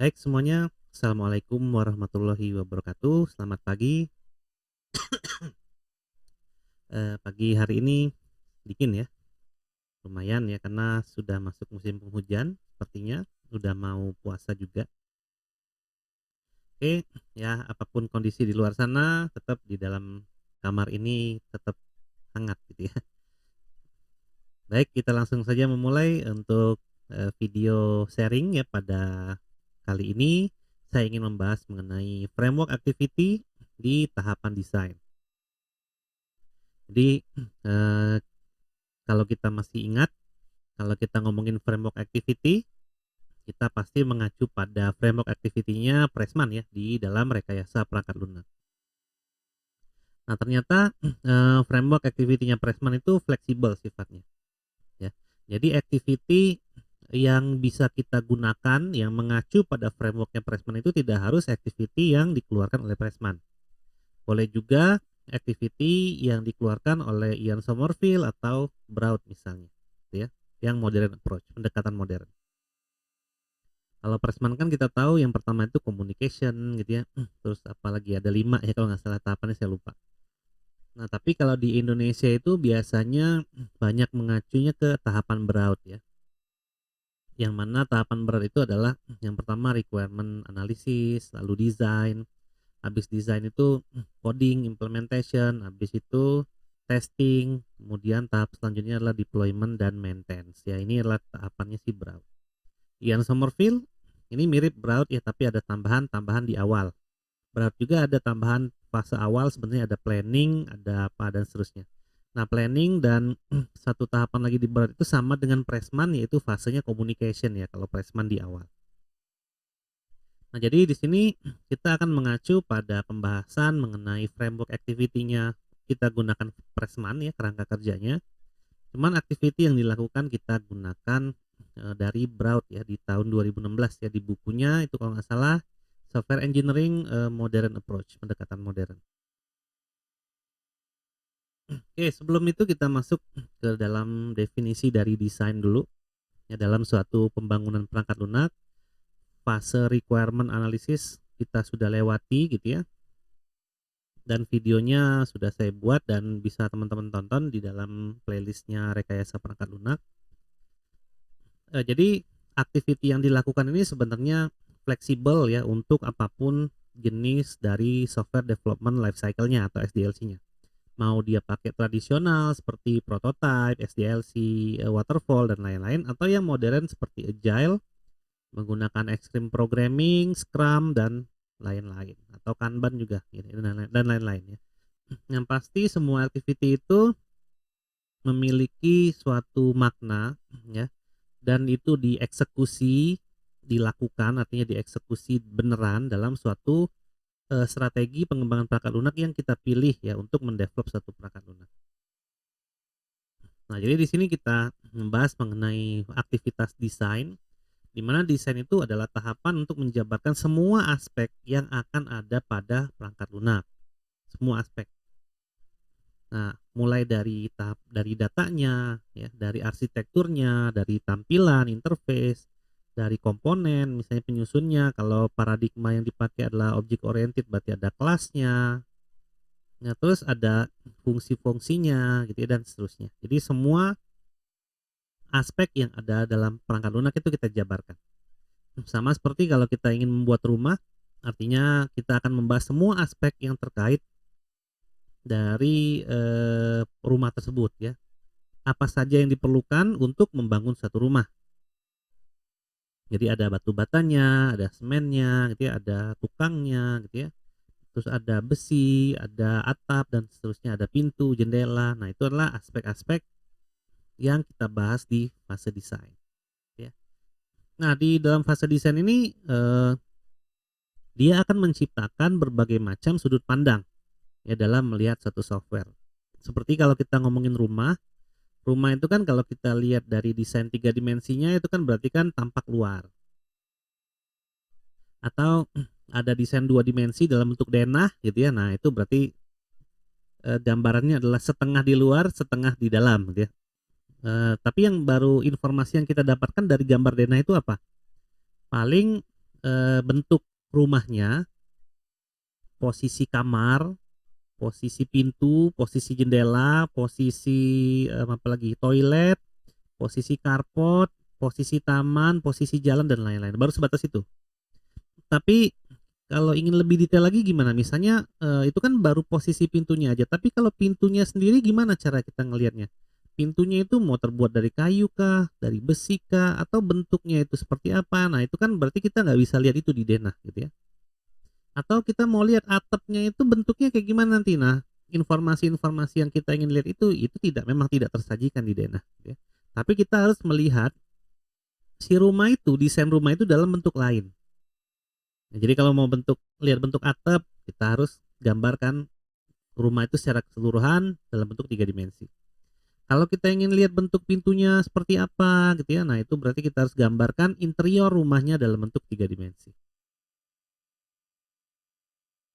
Baik semuanya, Assalamualaikum warahmatullahi wabarakatuh. Selamat pagi. Pagi hari ini dingin ya, lumayan ya karena sudah masuk musim penghujan sepertinya, udah mau puasa juga. Oke, ya apapun kondisi di luar sana, tetap di dalam kamar ini tetap hangat gitu ya. Baik, kita langsung saja memulai untuk video sharing ya pada kali ini. Saya ingin membahas mengenai framework activity di tahapan desain. Jadi, eee, kalau kita masih ingat, kalau kita ngomongin framework activity, kita pasti mengacu pada framework activity-nya Pressman ya, di dalam rekayasa perangkat lunak. Nah ternyata, framework activity-nya Pressman itu fleksibel sifatnya, ya. Jadi activity yang bisa kita gunakan, yang mengacu pada framework-nya Pressman itu tidak harus activity yang dikeluarkan oleh Pressman. Boleh juga activity yang dikeluarkan oleh Ian Sommerville atau Braud misalnya, gitu ya, yang modern approach, pendekatan modern. Kalau Pressman kan kita tahu yang pertama itu communication gitu ya, terus apalagi ada 5 ya kalau nggak salah tahapannya saya lupa. Nah tapi kalau di Indonesia itu biasanya banyak mengacunya ke tahapan Braud ya, yang mana tahapan Braud itu adalah yang pertama requirement analysis, lalu design, habis desain itu coding, implementation, habis itu testing, kemudian tahap selanjutnya adalah deployment dan maintenance. Ya, ini adalah tahapannya si Braud. Ian Sommerville ini mirip Braud ya, tapi ada tambahan-tambahan di awal. Braud juga ada tambahan fase awal, sebenarnya ada planning, ada apa dan seterusnya. Nah, planning dan satu tahapan lagi di Braud itu sama dengan Pressman, yaitu fasenya communication ya kalau Pressman di awal. Nah, jadi di sini kita akan mengacu pada pembahasan mengenai framework activity-nya. Kita gunakan Pressman ya kerangka kerjanya. Cuman activity yang dilakukan kita gunakan dari Braud ya di tahun 2016 ya, di bukunya itu kalau nggak salah Software Engineering Modern Approach, pendekatan modern. Oke, sebelum itu kita masuk ke dalam definisi dari desain dulu. Ya, dalam suatu pembangunan perangkat lunak, fase requirement analysis kita sudah lewati gitu ya, dan videonya sudah saya buat dan bisa teman-teman tonton di dalam playlistnya rekayasa perangkat lunak. Jadi activity yang dilakukan ini sebenarnya fleksibel ya untuk apapun jenis dari software development life cycle-nya atau SDLC-nya. Mau dia pakai tradisional seperti prototype, SDLC, waterfall dan lain-lain, atau yang modern seperti agile menggunakan extreme programming, Scrum dan lain-lain, atau Kanban juga gitu, dan lain-lain ya. Yang pasti semua activity itu memiliki suatu makna ya, dan itu dieksekusi, dilakukan artinya dieksekusi beneran dalam suatu strategi pengembangan perangkat lunak yang kita pilih ya untuk mendevelop satu perangkat lunak. Nah, jadi di sini kita membahas mengenai aktivitas desain, di mana desain itu adalah tahapan untuk menjabarkan semua aspek yang akan ada pada perangkat lunak, semua aspek. Nah, mulai dari tahap dari datanya, ya, dari arsitekturnya, dari tampilan, interface, dari komponen, misalnya penyusunnya. Kalau paradigma yang dipakai adalah object oriented, berarti ada kelasnya. Nah, terus ada fungsi-fungsinya, gitu ya, dan seterusnya. Jadi semua aspek yang ada dalam perangkat lunak itu kita jabarkan. Sama seperti kalau kita ingin membuat rumah, artinya kita akan membahas semua aspek yang terkait dari rumah tersebut ya. Apa saja yang diperlukan untuk membangun satu rumah. Jadi ada batu batanya, ada semennya, gitu ya, ada tukangnya, gitu ya. Terus ada besi, ada atap dan seterusnya, ada pintu, jendela. Nah, itu adalah aspek-aspek yang kita bahas di fase desain, ya. Nah, di dalam fase desain ini dia akan menciptakan berbagai macam sudut pandang ya dalam melihat satu software. Seperti kalau kita ngomongin rumah, rumah itu kan kalau kita lihat dari desain 3 dimensinya itu kan berarti kan tampak luar. Atau ada desain 2 dimensi dalam bentuk denah gitu ya. Nah, itu berarti gambarannya adalah setengah di luar, setengah di dalam gitu ya. Tapi yang baru informasi yang kita dapatkan dari gambar denah itu apa? Paling bentuk rumahnya, posisi kamar, posisi pintu, posisi jendela, posisi apalagi toilet, posisi carport, posisi taman, posisi jalan dan lain-lain. Baru sebatas itu. Tapi kalau ingin lebih detail lagi gimana? Misalnya itu kan baru posisi pintunya aja. Tapi kalau pintunya sendiri gimana cara kita ngelihatnya? Pintunya itu mau terbuat dari kayu kah, dari besi kah, atau bentuknya itu seperti apa? Nah itu kan berarti kita nggak bisa lihat itu di denah gitu ya. Atau kita mau lihat atapnya itu bentuknya kayak gimana nanti. Nah informasi-informasi yang kita ingin lihat itu memang tidak tersajikan di denah gitu ya. Tapi kita harus melihat si rumah itu, desain rumah itu dalam bentuk lain. Nah, jadi kalau mau lihat bentuk atap, kita harus gambarkan rumah itu secara keseluruhan dalam bentuk 3 dimensi. Kalau kita ingin lihat bentuk pintunya seperti apa gitu ya, nah itu berarti kita harus gambarkan interior rumahnya dalam bentuk 3 dimensi.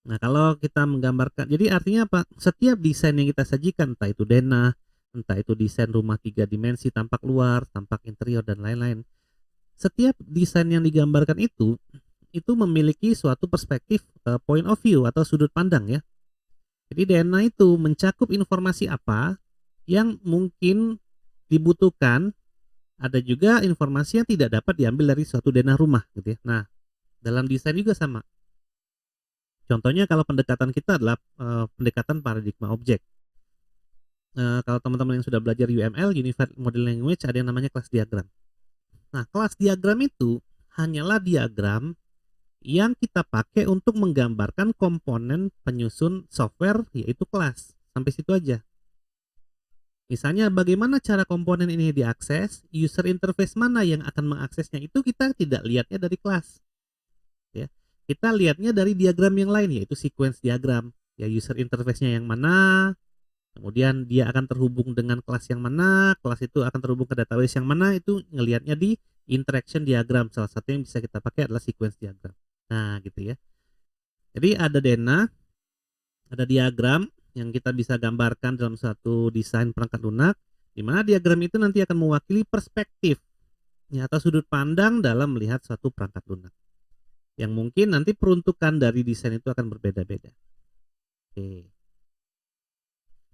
Nah kalau kita menggambarkan, jadi artinya apa? Setiap desain yang kita sajikan, entah itu denah, entah itu desain rumah 3 dimensi, tampak luar, tampak interior dan lain-lain. Setiap desain yang digambarkan itu memiliki suatu perspektif point of view atau sudut pandang ya. Jadi denah itu mencakup informasi apa yang mungkin dibutuhkan, ada juga informasi yang tidak dapat diambil dari suatu denah rumah gitu ya. Nah, dalam desain juga sama. Contohnya kalau pendekatan kita adalah pendekatan paradigma objek. Kalau teman-teman yang sudah belajar UML, Unified Model Language, ada yang namanya kelas diagram. Nah, kelas diagram itu hanyalah diagram yang kita pakai untuk menggambarkan komponen penyusun software, yaitu kelas. Sampai situ aja. Misalnya bagaimana cara komponen ini diakses, user interface mana yang akan mengaksesnya, itu kita tidak lihatnya dari kelas. Ya. Kita lihatnya dari diagram yang lain, yaitu sequence diagram. Ya, user interface-nya yang mana, kemudian dia akan terhubung dengan kelas yang mana, kelas itu akan terhubung ke database yang mana, itu ngelihatnya di interaction diagram. Salah satu yang bisa kita pakai adalah sequence diagram. Nah, gitu ya. Jadi ada denah, ada diagram yang kita bisa gambarkan dalam suatu desain perangkat lunak, di mana diagram itu nanti akan mewakili perspektif ya, atau sudut pandang dalam melihat suatu perangkat lunak. Yang mungkin nanti peruntukan dari desain itu akan berbeda-beda. Oke.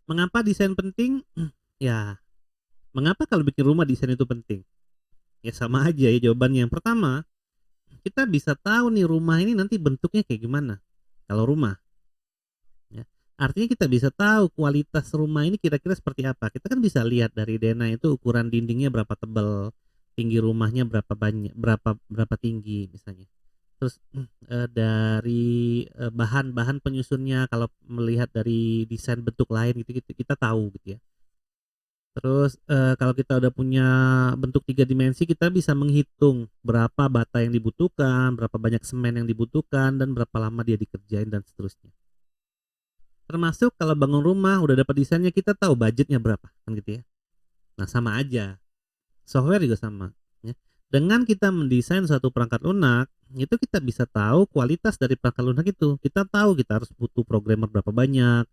Mengapa desain penting? Ya, mengapa kalau bikin rumah desain itu penting? Ya sama aja ya jawabannya. Yang pertama, kita bisa tahu nih rumah ini nanti bentuknya kayak gimana. Kalau rumah, ya. Artinya kita bisa tahu kualitas rumah ini kira-kira seperti apa. Kita kan bisa lihat dari denah itu ukuran dindingnya berapa tebal, tinggi rumahnya berapa banyak, berapa tinggi misalnya. Terus dari bahan-bahan penyusunnya, kalau melihat dari desain bentuk lain gitu, kita tahu gitu ya. Terus kalau kita udah punya bentuk 3 dimensi, kita bisa menghitung berapa bata yang dibutuhkan, berapa banyak semen yang dibutuhkan, dan berapa lama dia dikerjain dan seterusnya. Termasuk kalau bangun rumah udah dapat desainnya, kita tahu budgetnya berapa kan gitu ya. Nah sama aja, software juga sama ya. Dengan kita mendesain suatu perangkat lunak, itu kita bisa tahu kualitas dari perangkat lunak itu. Kita tahu kita harus butuh programmer berapa banyak,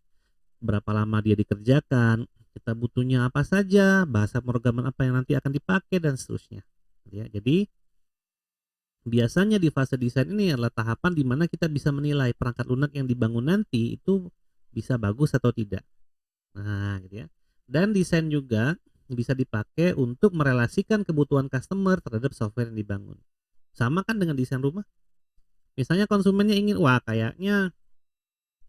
berapa lama dia dikerjakan, kita butuhnya apa saja, bahasa pemrograman apa yang nanti akan dipakai dan seterusnya. Ya, jadi biasanya di fase desain ini adalah tahapan di mana kita bisa menilai perangkat lunak yang dibangun nanti itu bisa bagus atau tidak. Nah, gitu ya. Dan desain juga bisa dipakai untuk merelasikan kebutuhan customer terhadap software yang dibangun. Sama kan dengan desain rumah. Misalnya konsumennya ingin, wah kayaknya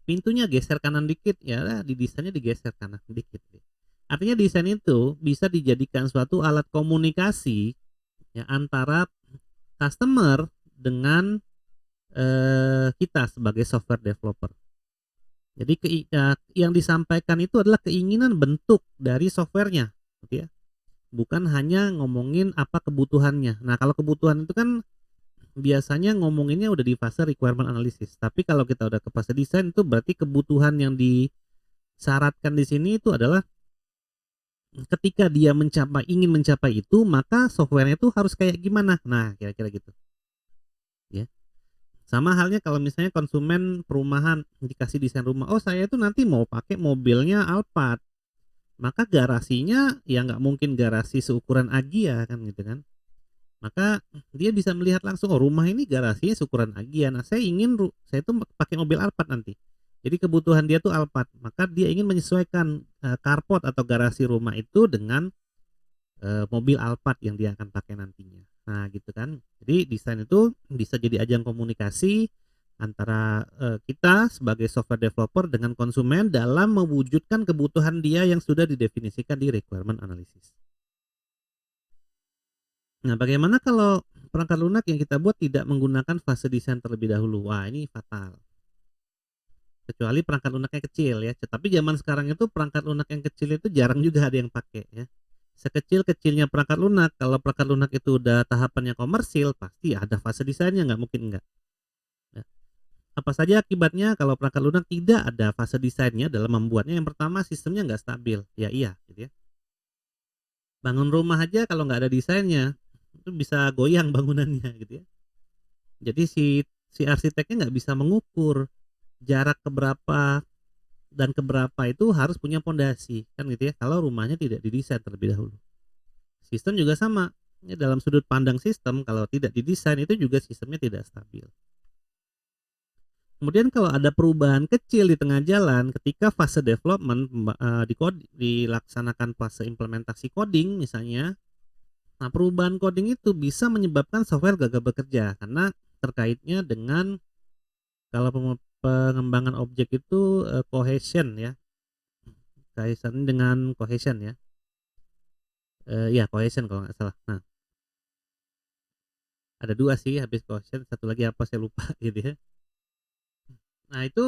pintunya geser kanan dikit, ya di desainnya digeser kanan dikit. Artinya desain itu bisa dijadikan suatu alat komunikasi ya, antara customer dengan kita sebagai software developer. Jadi yang disampaikan itu adalah keinginan bentuk dari softwarenya, gitu ya. Bukan hanya ngomongin apa kebutuhannya. Nah kalau kebutuhan itu kan biasanya ngomonginnya udah di fase requirement analysis. Tapi kalau kita udah ke fase desain, itu berarti kebutuhan yang disyaratkan di sini itu adalah ketika dia ingin mencapai itu, maka softwarenya itu harus kayak gimana. Nah kira-kira gitu ya. Sama halnya kalau misalnya konsumen perumahan dikasih desain rumah, oh saya itu nanti mau pakai mobilnya Alphard, maka garasinya ya nggak mungkin garasi seukuran Agia kan gitu kan. Maka dia bisa melihat langsung, oh rumah ini garasinya ukuran Agia. Nah, saya tuh pakai mobil Alphard nanti. Jadi kebutuhan dia tuh Alphard, maka dia ingin menyesuaikan carport atau garasi rumah itu dengan mobil Alphard yang dia akan pakai nantinya. Nah, gitu kan. Jadi desain itu bisa jadi ajang komunikasi antara kita sebagai software developer dengan konsumen dalam mewujudkan kebutuhan dia yang sudah didefinisikan di requirement analysis. Nah, bagaimana kalau perangkat lunak yang kita buat tidak menggunakan fase desain terlebih dahulu? Wah, ini fatal. Kecuali perangkat lunaknya kecil ya. Tapi zaman sekarang itu perangkat lunak yang kecil itu jarang juga ada yang pakai ya. Sekecil-kecilnya perangkat lunak, kalau perangkat lunak itu udah tahapannya komersil, pasti ada fase desainnya, nggak mungkin enggak. Ya. Apa saja akibatnya kalau perangkat lunak tidak ada fase desainnya dalam membuatnya? Yang pertama, sistemnya nggak stabil. Ya iya, gitu ya. Bangun rumah aja kalau nggak ada desainnya, itu bisa goyang bangunannya gitu ya. Jadi si arsiteknya nggak bisa mengukur jarak keberapa dan keberapa itu harus punya pondasi kan gitu ya, kalau rumahnya tidak didesain terlebih dahulu. Sistem juga sama ya, dalam sudut pandang sistem kalau tidak didesain itu juga sistemnya tidak stabil. Kemudian kalau ada perubahan kecil di tengah jalan ketika fase development dilaksanakan fase implementasi coding misalnya, nah perubahan coding itu bisa menyebabkan software gagal bekerja karena terkaitnya dengan kalau pengembangan objek itu cohesion ya, kaitan dengan cohesion ya, ya cohesion kalau nggak salah. Nah, ada dua sih, habis cohesion satu lagi apa saya lupa gitu ya. Nah itu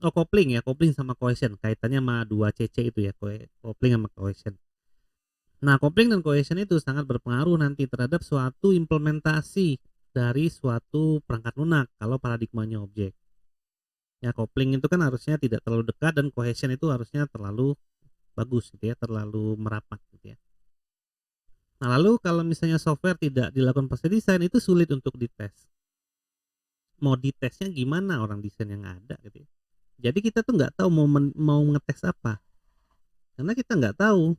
coupling ya, coupling sama cohesion kaitannya sama 2CC itu ya, coupling sama cohesion. Nah, coupling dan cohesion itu sangat berpengaruh nanti terhadap suatu implementasi dari suatu perangkat lunak kalau paradigmanya objek. Ya, coupling itu kan harusnya tidak terlalu dekat dan cohesion itu harusnya terlalu bagus gitu ya, terlalu merapat gitu ya. Nah, lalu kalau misalnya software tidak dilakukan fase desain itu sulit untuk dites. Mau ditesnya gimana orang desain yang ada gitu ya. Jadi kita tuh nggak tahu mau ngetes apa. Karena kita nggak tahu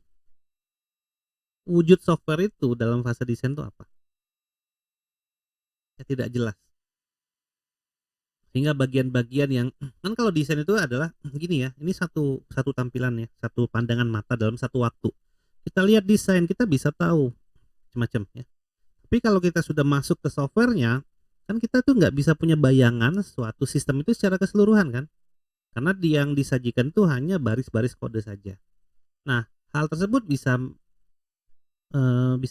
wujud software itu dalam fase desain itu apa. Ya, tidak jelas. Sehingga bagian-bagian yang kan kalau desain itu adalah gini ya, ini satu tampilan ya, satu pandangan mata dalam satu waktu. Kita lihat desain, kita bisa tahu macam-macam ya. Tapi kalau kita sudah masuk ke softwarenya, kan kita tuh nggak bisa punya bayangan suatu sistem itu secara keseluruhan kan. Karena yang disajikan tuh hanya baris-baris kode saja. Nah, hal tersebut bisa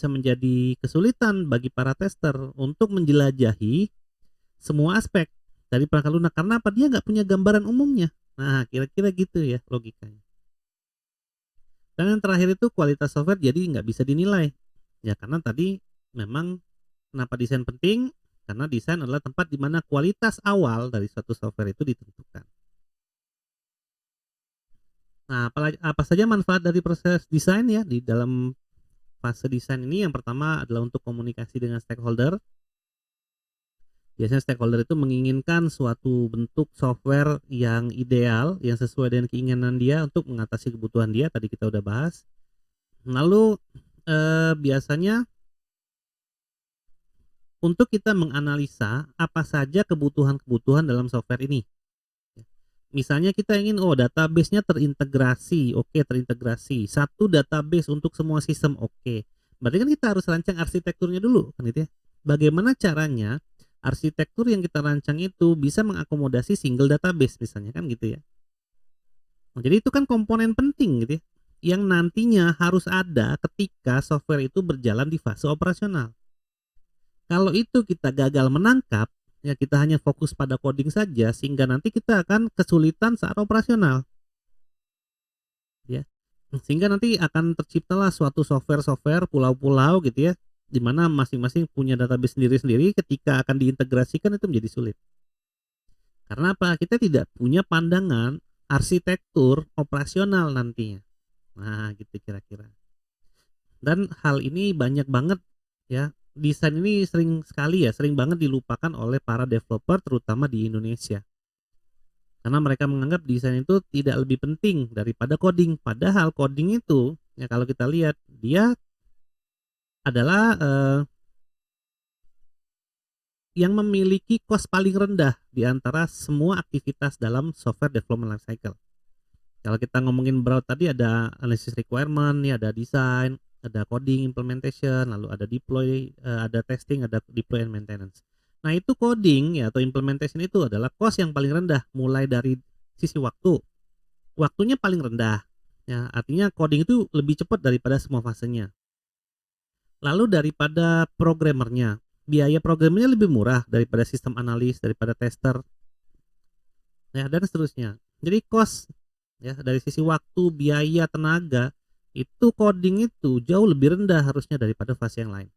menjadi kesulitan bagi para tester untuk menjelajahi semua aspek dari perangkat lunak. Karena apa? Dia nggak punya gambaran umumnya. Nah, kira-kira gitu ya logikanya. Dan yang terakhir itu kualitas software jadi nggak bisa dinilai. Ya karena tadi memang kenapa desain penting? Karena desain adalah tempat di mana kualitas awal dari suatu software itu ditentukan. Nah, apa saja manfaat dari proses desain ya di dalam fase desain ini? Yang pertama adalah untuk komunikasi dengan stakeholder. Biasanya stakeholder itu menginginkan suatu bentuk software yang ideal, yang sesuai dengan keinginan dia untuk mengatasi kebutuhan dia. Tadi kita udah bahas. Lalu biasanya untuk kita menganalisa apa saja kebutuhan-kebutuhan dalam software ini. Misalnya kita ingin database-nya terintegrasi, oke terintegrasi. Satu database untuk semua sistem, oke. Berarti kan kita harus rancang arsitekturnya dulu kan gitu ya. Bagaimana caranya arsitektur yang kita rancang itu bisa mengakomodasi single database misalnya kan gitu ya. Nah, jadi itu kan komponen penting gitu ya, yang nantinya harus ada ketika software itu berjalan di fase operasional. Kalau itu kita gagal menangkap, ya kita hanya fokus pada coding saja sehingga nanti kita akan kesulitan saat operasional. Ya. Sehingga nanti akan terciptalah suatu software-software pulau-pulau gitu ya, di mana masing-masing punya database sendiri-sendiri, ketika akan diintegrasikan itu menjadi sulit. Karena apa? Kita tidak punya pandangan arsitektur operasional nantinya. Nah, gitu kira-kira. Dan hal ini banyak banget ya. Desain ini sering banget dilupakan oleh para developer terutama di Indonesia. Karena mereka menganggap desain itu tidak lebih penting daripada coding. Padahal coding itu ya kalau kita lihat dia adalah yang memiliki cost paling rendah di antara semua aktivitas dalam software development lifecycle. Kalau kita ngomongin broad tadi ada analysis requirement, ya ada design, ada coding, implementation, lalu ada deploy, ada testing, ada deploy and maintenance. Nah, itu coding ya atau implementation itu adalah cost yang paling rendah mulai dari sisi waktu. Waktunya paling rendah. Ya, artinya coding itu lebih cepat daripada semua fasenya. Lalu daripada programmernya, biaya programmernya lebih murah daripada sistem analis, daripada tester, ya dan seterusnya. Jadi cost ya dari sisi waktu, biaya, tenaga itu coding itu jauh lebih rendah harusnya daripada fase yang lain.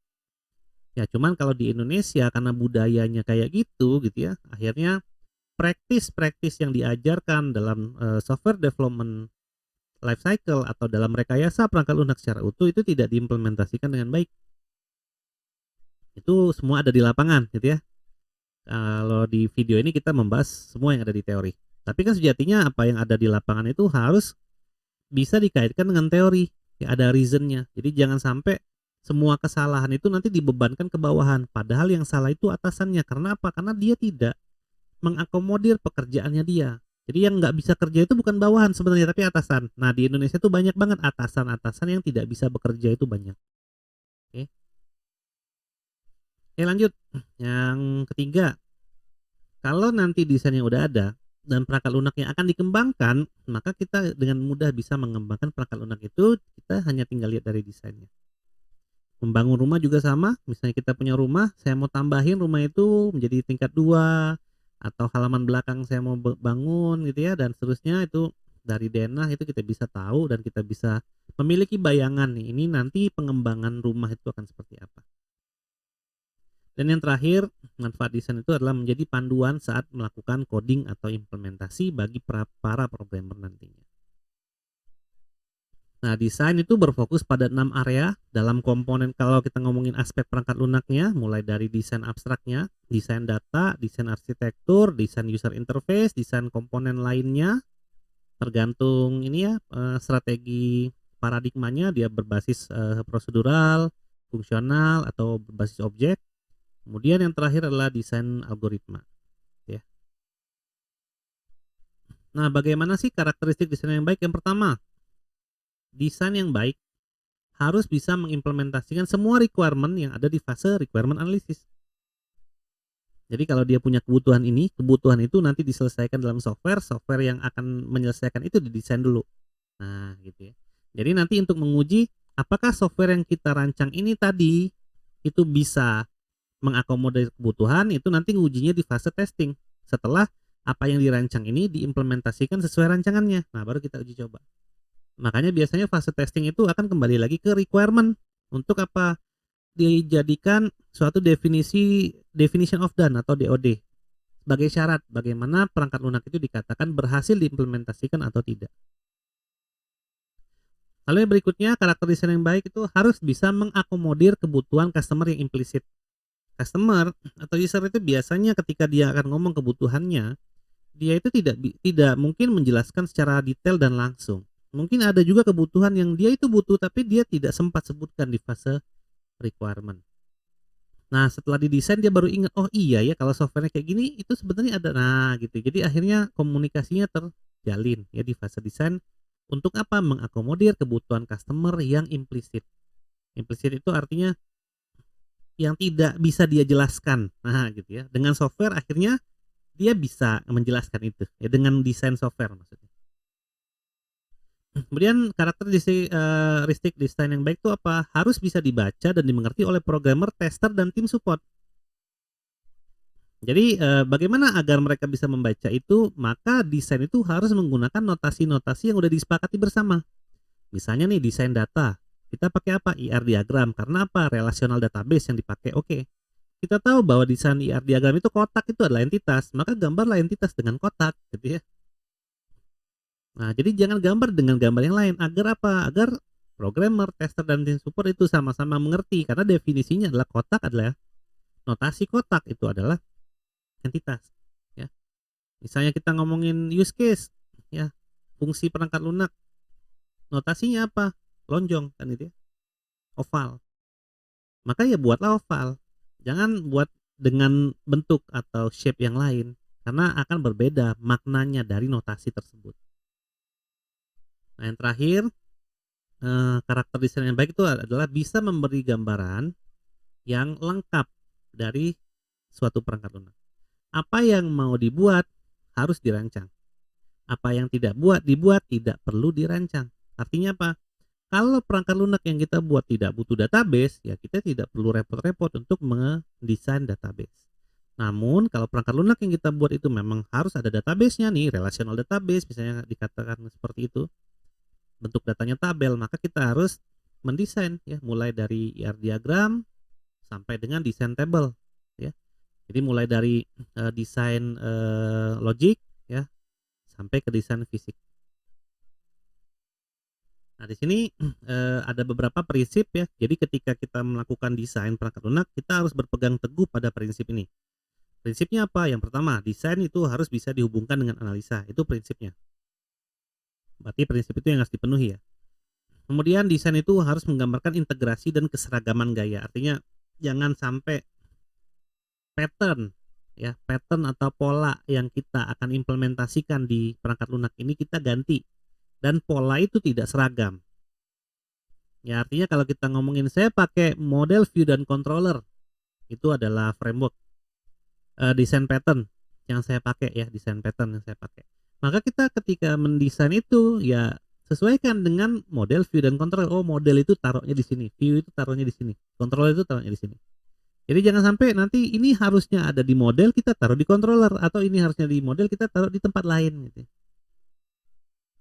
Ya cuman kalau di Indonesia karena budayanya kayak gitu ya, akhirnya praktis yang diajarkan dalam software development life cycle atau dalam rekayasa perangkat lunak secara utuh itu tidak diimplementasikan dengan baik. Itu semua ada di lapangan gitu ya. Kalau di video ini kita membahas semua yang ada di teori. Tapi kan sejatinya apa yang ada di lapangan itu harus bisa dikaitkan dengan teori. Ya ada reasonnya. Jadi jangan sampai semua kesalahan itu nanti dibebankan ke bawahan. Padahal yang salah itu atasannya. Karena apa? Karena dia tidak mengakomodir pekerjaannya dia. Jadi yang nggak bisa kerja itu bukan bawahan sebenarnya, tapi atasan. Nah di Indonesia tuh banyak banget atasan-atasan yang tidak bisa bekerja itu banyak. Oke. Oke lanjut. Yang ketiga, kalau nanti desainnya udah ada dan perangkat lunaknya akan dikembangkan, maka kita dengan mudah bisa mengembangkan perangkat lunak itu, kita hanya tinggal lihat dari desainnya. Membangun rumah juga sama, misalnya kita punya rumah, saya mau tambahin rumah itu menjadi tingkat 2 atau halaman belakang saya mau bangun gitu ya dan seterusnya, itu dari denah itu kita bisa tahu dan kita bisa memiliki bayangan nih, ini nanti pengembangan rumah itu akan seperti apa. Dan yang terakhir, manfaat desain itu adalah menjadi panduan saat melakukan coding atau implementasi bagi para programmer nantinya. Nah, desain itu berfokus pada 6 area dalam komponen. Kalau kita ngomongin aspek perangkat lunaknya, mulai dari desain abstraknya, desain data, desain arsitektur, desain user interface, desain komponen lainnya, tergantung ini ya strategi paradigmanya, dia berbasis prosedural, fungsional, atau berbasis objek. Kemudian yang terakhir adalah desain algoritma ya. Nah, bagaimana sih karakteristik desain yang baik? Yang pertama, desain yang baik harus bisa mengimplementasikan semua requirement yang ada di fase requirement analysis. Jadi kalau dia punya kebutuhan ini, kebutuhan itu nanti diselesaikan dalam software yang akan menyelesaikan itu didesain dulu. Nah, gitu ya. Jadi nanti untuk menguji apakah software yang kita rancang ini tadi itu bisa mengakomodir kebutuhan, itu nanti ngujinya di fase testing. Setelah apa yang dirancang ini diimplementasikan sesuai rancangannya. Nah, baru kita uji coba. Makanya biasanya fase testing itu akan kembali lagi ke requirement. Untuk apa? Dijadikan suatu definition of done atau DOD sebagai syarat bagaimana perangkat lunak itu dikatakan berhasil diimplementasikan atau tidak. Lalu yang berikutnya, karakter desain yang baik itu harus bisa mengakomodir kebutuhan customer yang implisit. Customer atau user itu biasanya ketika dia akan ngomong kebutuhannya, dia itu tidak mungkin menjelaskan secara detail dan langsung. Mungkin ada juga kebutuhan yang dia itu butuh tapi dia tidak sempat sebutkan di fase requirement. Nah, setelah didesain dia baru ingat, oh iya ya kalau softwarenya kayak gini itu sebenarnya ada. Nah, gitu. Jadi akhirnya komunikasinya terjalin ya di fase desain untuk apa? Mengakomodir kebutuhan customer yang implisit. Implisit itu artinya yang tidak bisa dia jelaskan. Nah, gitu ya. Dengan software akhirnya dia bisa menjelaskan itu ya dengan desain software maksudnya. Kemudian karakteristik desain yang baik itu apa? Harus bisa dibaca dan dimengerti oleh programmer, tester, dan tim support. Jadi bagaimana agar mereka bisa membaca itu? Maka desain itu harus menggunakan notasi-notasi yang udah disepakati bersama. Misalnya nih desain data, kita pakai apa? IR diagram. Karena apa? Relational database yang dipakai. Oke. Kita tahu bahwa desain IR diagram itu kotak itu adalah entitas, maka gambarlah entitas dengan kotak, gitu ya. Nah, jadi jangan gambar dengan gambar yang lain. Agar apa? Agar programmer, tester, dan tim support itu sama-sama mengerti. Karena definisinya adalah kotak adalah notasi kotak itu adalah entitas. Ya. Misalnya kita ngomongin use case, ya fungsi perangkat lunak, notasinya apa? Lonjong kan gitu ya, oval. Maka ya buatlah oval. Jangan buat dengan bentuk atau shape yang lain, karena akan berbeda maknanya dari notasi tersebut. Nah, yang terakhir, karakter desain yang baik itu adalah bisa memberi gambaran yang lengkap dari suatu perangkat lunak. Apa yang mau dibuat harus dirancang. Apa yang tidak dibuat tidak perlu dirancang. Artinya apa? Kalau perangkat lunak yang kita buat tidak butuh database, ya kita tidak perlu repot-repot untuk mendesain database. Namun kalau perangkat lunak yang kita buat itu memang harus ada database-nya nih, relational database misalnya dikatakan seperti itu, bentuk datanya tabel, maka kita harus mendesain ya, mulai dari ER diagram sampai dengan desain table ya. Jadi mulai dari desain logik ya sampai ke desain fisik. Nah, di sini ada beberapa prinsip ya. Jadi ketika kita melakukan desain perangkat lunak, kita harus berpegang teguh pada prinsip ini. Prinsipnya apa? Yang pertama, desain itu harus bisa dihubungkan dengan analisa. Itu prinsipnya. Berarti prinsip itu yang harus dipenuhi ya. Kemudian desain itu harus menggambarkan integrasi dan keseragaman gaya. Artinya jangan sampai pattern ya, pattern atau pola yang kita akan implementasikan di perangkat lunak ini kita ganti dan pola itu tidak seragam. Ya, artinya kalau kita ngomongin saya pakai model view dan controller, itu adalah framework desain pattern yang saya pakai ya, desain pattern yang saya pakai. Maka kita ketika mendesain itu ya sesuaikan dengan model view dan controller. Oh, model itu taruhnya di sini, view itu taruhnya di sini, controller itu taruhnya di sini. Jadi jangan sampai nanti ini harusnya ada di model kita taruh di controller, atau ini harusnya di model kita taruh di tempat lain gitu.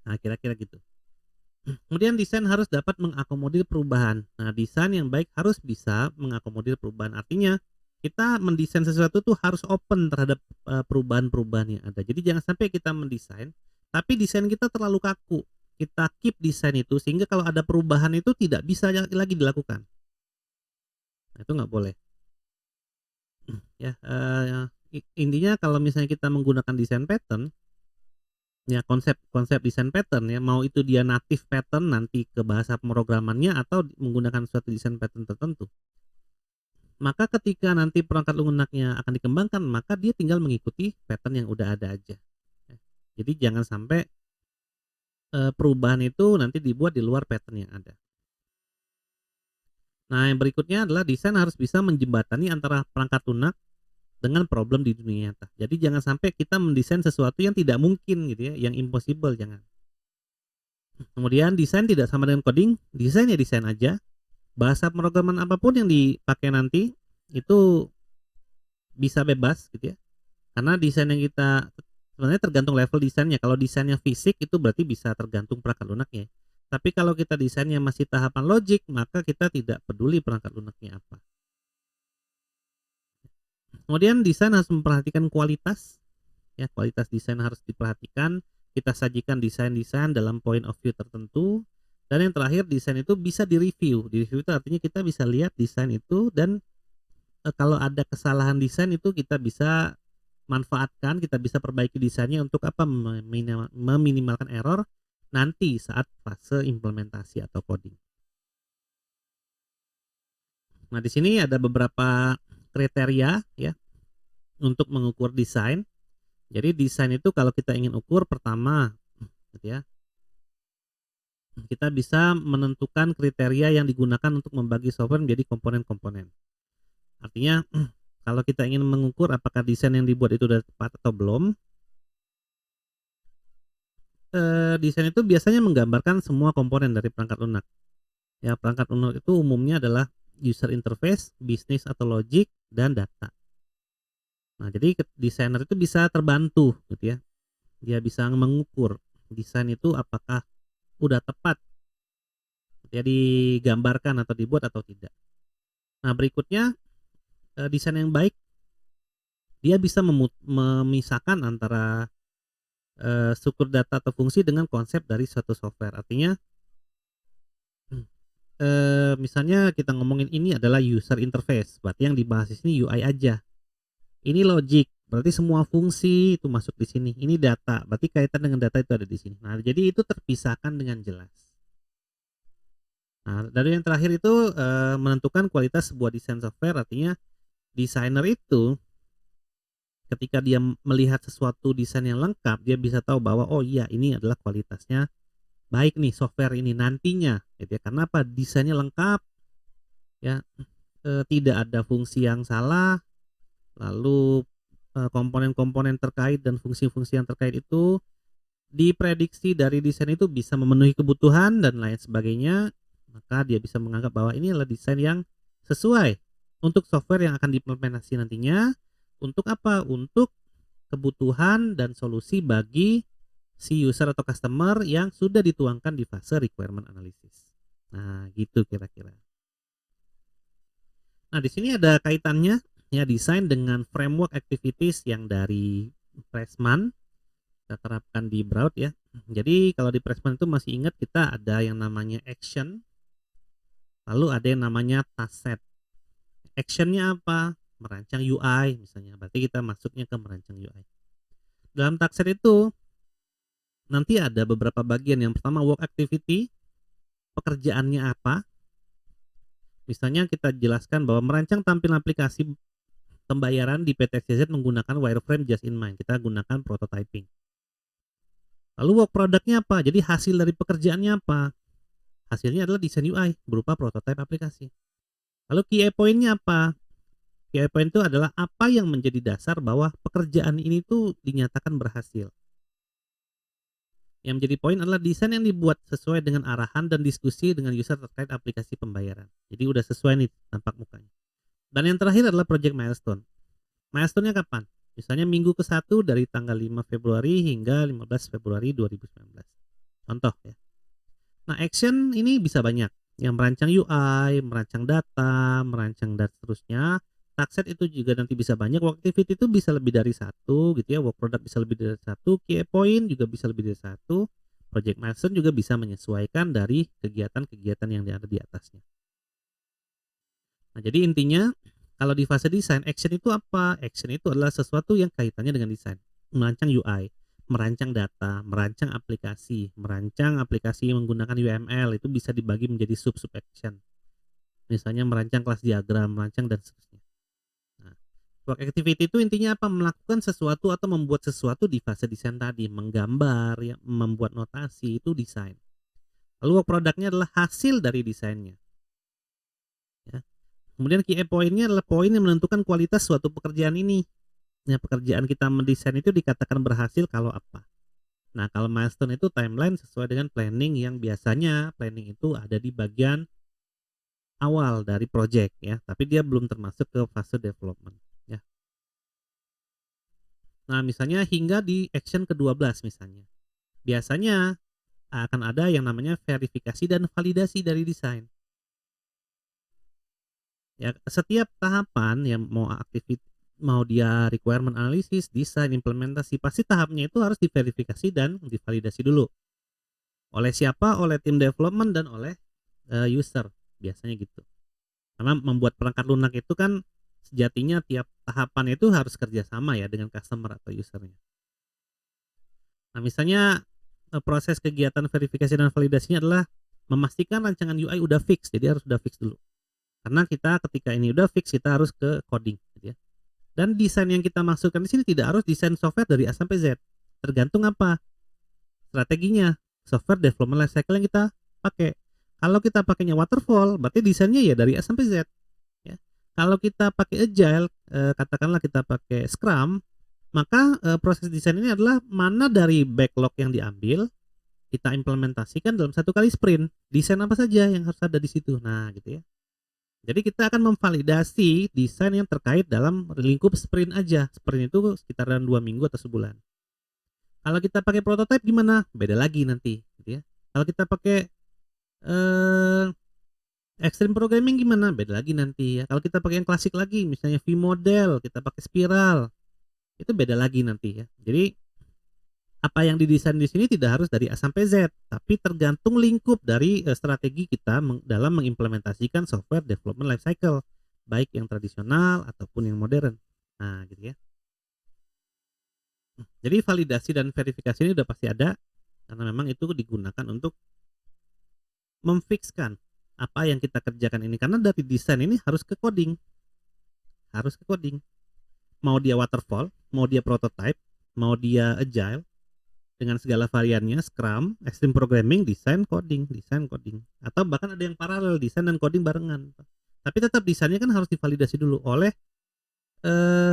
Nah, kira-kira gitu. Kemudian desain harus dapat mengakomodir perubahan. Nah, desain yang baik harus bisa mengakomodir perubahan. Artinya kita mendesain sesuatu tuh harus open terhadap perubahan-perubahan yang ada. Jadi jangan sampai kita mendesain tapi desain kita terlalu kaku. Kita keep desain itu sehingga kalau ada perubahan itu tidak bisa lagi dilakukan. Nah, itu nggak boleh. Ya, intinya kalau misalnya kita menggunakan desain pattern, ya konsep desain pattern ya, mau itu dia native pattern nanti ke bahasa pemrogramannya atau menggunakan suatu desain pattern tertentu. Maka ketika nanti perangkat lunaknya akan dikembangkan, maka dia tinggal mengikuti pattern yang udah ada aja. Jadi jangan sampai perubahan itu nanti dibuat di luar pattern yang ada. Nah, yang berikutnya adalah desain harus bisa menjembatani antara perangkat lunak dengan problem di dunia nyata. Jadi jangan sampai kita mendesain sesuatu yang tidak mungkin gitu ya, yang impossible, jangan. Kemudian desain tidak sama dengan coding, desain ya desain aja. Bahasa pemrograman apapun yang dipakai nanti itu bisa bebas gitu ya. Karena desain yang kita sebenarnya tergantung level desainnya. Kalau desainnya fisik itu berarti bisa tergantung perangkat lunaknya. Tapi kalau kita desainnya masih tahapan logik, maka kita tidak peduli perangkat lunaknya apa. Kemudian desain harus memperhatikan kualitas. Ya, kualitas desain harus diperhatikan. Kita sajikan desain-desain dalam point of view tertentu. Dan yang terakhir, desain itu bisa direview. Direview itu artinya kita bisa lihat desain itu dan kalau ada kesalahan desain itu kita bisa manfaatkan, kita bisa perbaiki desainnya untuk apa? Meminimalkan error nanti saat fase implementasi atau coding. Nah, di sini ada beberapa kriteria ya untuk mengukur desain. Jadi desain itu kalau kita ingin ukur, pertama gitu ya, kita bisa menentukan kriteria yang digunakan untuk membagi software menjadi komponen-komponen. Artinya kalau kita ingin mengukur apakah desain yang dibuat itu sudah tepat atau belum, desain itu biasanya menggambarkan semua komponen dari perangkat lunak. Ya, perangkat lunak itu umumnya adalah user interface, bisnis atau logic, dan data. Nah, jadi desainer itu bisa terbantu gitu ya. Dia bisa mengukur desain itu apakah udah tepat ya digambarkan atau dibuat atau tidak. Nah, berikutnya desain yang baik dia bisa memisahkan antara struktur data atau fungsi dengan konsep dari suatu software. Artinya misalnya kita ngomongin ini adalah user interface, berarti yang dibahas di sini UI aja. Ini logic, berarti semua fungsi itu masuk di sini. Ini data, berarti kaitan dengan data itu ada di sini. Nah, jadi itu terpisahkan dengan jelas. Nah, dari yang terakhir itu menentukan kualitas sebuah desain software, artinya Desainer itu ketika dia melihat sesuatu desain yang lengkap, dia bisa tahu bahwa oh iya ini adalah kualitasnya baik nih software ini nantinya gitu ya. Karena apa? Desainnya lengkap ya, tidak ada fungsi yang salah, lalu komponen-komponen terkait dan fungsi-fungsi yang terkait itu diprediksi dari desain itu bisa memenuhi kebutuhan dan lain sebagainya, maka dia bisa menganggap bahwa ini adalah desain yang sesuai untuk software yang akan diimplementasi nantinya. Untuk apa? Untuk kebutuhan dan solusi bagi si user atau customer yang sudah dituangkan di fase requirement analysis. Nah, gitu kira-kira. Nah, di sini ada kaitannya ya desain dengan framework activities yang dari Pressman kita terapkan di Broad ya. Jadi kalau di Pressman itu masih ingat kita ada yang namanya action, lalu ada yang namanya task set. Actionnya apa? Merancang UI misalnya. Berarti kita masuknya ke merancang UI. Dalam task set itu nanti ada beberapa bagian. Yang pertama work activity, pekerjaannya apa? Misalnya kita jelaskan bahwa merancang tampilan aplikasi pembayaran di PT XYZ menggunakan wireframe just in mind. Kita gunakan prototyping. Lalu work produknya apa? Jadi hasil dari pekerjaannya apa? Hasilnya adalah desain UI berupa prototype aplikasi. Lalu key point-nya apa? Key point itu adalah apa yang menjadi dasar bahwa pekerjaan ini tuh dinyatakan berhasil. Yang menjadi poin adalah desain yang dibuat sesuai dengan arahan dan diskusi dengan user terkait aplikasi pembayaran. Jadi udah sesuai nih tampak mukanya. Dan yang terakhir adalah project milestone. Milestone-nya kapan? Misalnya minggu ke-1 dari tanggal 5 Februari hingga 15 Februari 2019. Contoh ya. Nah, action ini bisa banyak. Yang merancang UI, merancang data, merancang dan seterusnya. Task set itu juga nanti bisa banyak. Work activity itu bisa lebih dari satu gitu ya. Work product bisa lebih dari satu. Key point juga bisa lebih dari satu. Project milestone juga bisa menyesuaikan dari kegiatan-kegiatan yang ada di atasnya. Nah, jadi intinya kalau di fase desain, action itu apa? Action itu adalah sesuatu yang kaitannya dengan desain. Merancang UI, merancang data, merancang aplikasi menggunakan UML itu bisa dibagi menjadi sub-sub action. Misalnya merancang kelas diagram, merancang dan seterusnya. Nah, work activity itu intinya apa? Melakukan sesuatu atau membuat sesuatu di fase desain tadi, menggambar, ya, membuat notasi itu desain. Lalu work produknya adalah hasil dari desainnya. Ya. Kemudian key point-nya adalah poin yang menentukan kualitas suatu pekerjaan ini. Nah, pekerjaan kita mendesain itu dikatakan berhasil kalau apa? Nah, kalau milestone itu timeline sesuai dengan planning yang biasanya planning itu ada di bagian awal dari project ya, tapi dia belum termasuk ke fase development ya. Nah, misalnya hingga di action ke-12 misalnya. Biasanya akan ada yang namanya verifikasi dan validasi dari desain. Ya, setiap tahapan yang mau dia requirement analysis, desain, implementasi, pasti tahapnya itu harus diverifikasi dan divalidasi dulu. Oleh siapa? Oleh tim development dan oleh user, biasanya gitu. Karena membuat perangkat lunak itu kan sejatinya tiap tahapan itu harus kerjasama ya dengan customer atau usernya. Nah, misalnya proses kegiatan verifikasi dan validasinya adalah memastikan rancangan UI udah fix, jadi harus udah fix dulu. Karena kita ketika ini udah fix, kita harus ke coding gitu ya. Dan desain yang kita masukkan di sini tidak harus desain software dari A sampai Z. Tergantung apa strateginya, software development lifecycle yang kita pakai. Kalau kita pakainya waterfall, berarti desainnya ya dari A sampai Z. Ya. Kalau kita pakai agile, katakanlah kita pakai Scrum, maka proses desain ini adalah mana dari backlog yang diambil, kita implementasikan dalam satu kali sprint. Desain apa saja yang harus ada di situ. Nah, gitu ya. Jadi kita akan memvalidasi desain yang terkait dalam lingkup sprint aja. Sprint itu sekitaran 2 minggu atau sebulan. Kalau kita pakai prototype gimana? Beda lagi nanti, gitu ya. Kalau kita pakai extreme programming gimana? Beda lagi nanti ya. Kalau kita pakai yang klasik lagi, misalnya V model, kita pakai spiral, itu beda lagi nanti ya. Jadi apa yang didesain di sini tidak harus dari A sampai Z, tapi tergantung lingkup dari strategi kita dalam mengimplementasikan software development lifecycle, baik yang tradisional ataupun yang modern. Nah, gitu ya. Jadi validasi dan verifikasi ini udah pasti ada karena memang itu digunakan untuk memfixkan apa yang kita kerjakan ini, karena dari desain ini harus ke coding, harus ke coding. Mau dia waterfall, mau dia prototype, mau dia agile, dengan segala variannya, Scrum, Extreme Programming, desain coding, atau bahkan ada yang paralel desain dan coding barengan. Tapi tetap desainnya kan harus divalidasi dulu oleh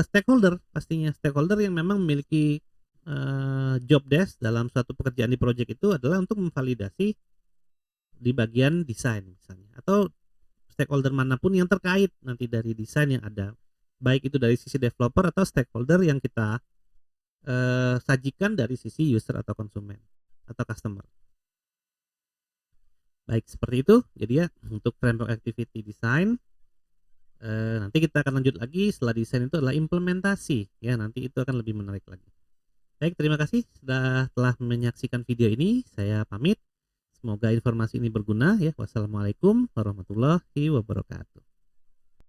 stakeholder, pastinya stakeholder yang memang memiliki job desk dalam suatu pekerjaan di project itu adalah untuk memvalidasi di bagian desain misalnya, atau stakeholder manapun yang terkait nanti dari desain yang ada, baik itu dari sisi developer atau stakeholder yang kita sajikan dari sisi user atau konsumen atau customer. Baik, seperti itu. Jadi ya, untuk framework activity design nanti kita akan lanjut lagi setelah desain itu adalah implementasi ya, nanti itu akan lebih menarik lagi. Baik, terima kasih sudah telah menyaksikan video ini. Saya pamit. Semoga informasi ini berguna ya. Wassalamualaikum warahmatullahi wabarakatuh.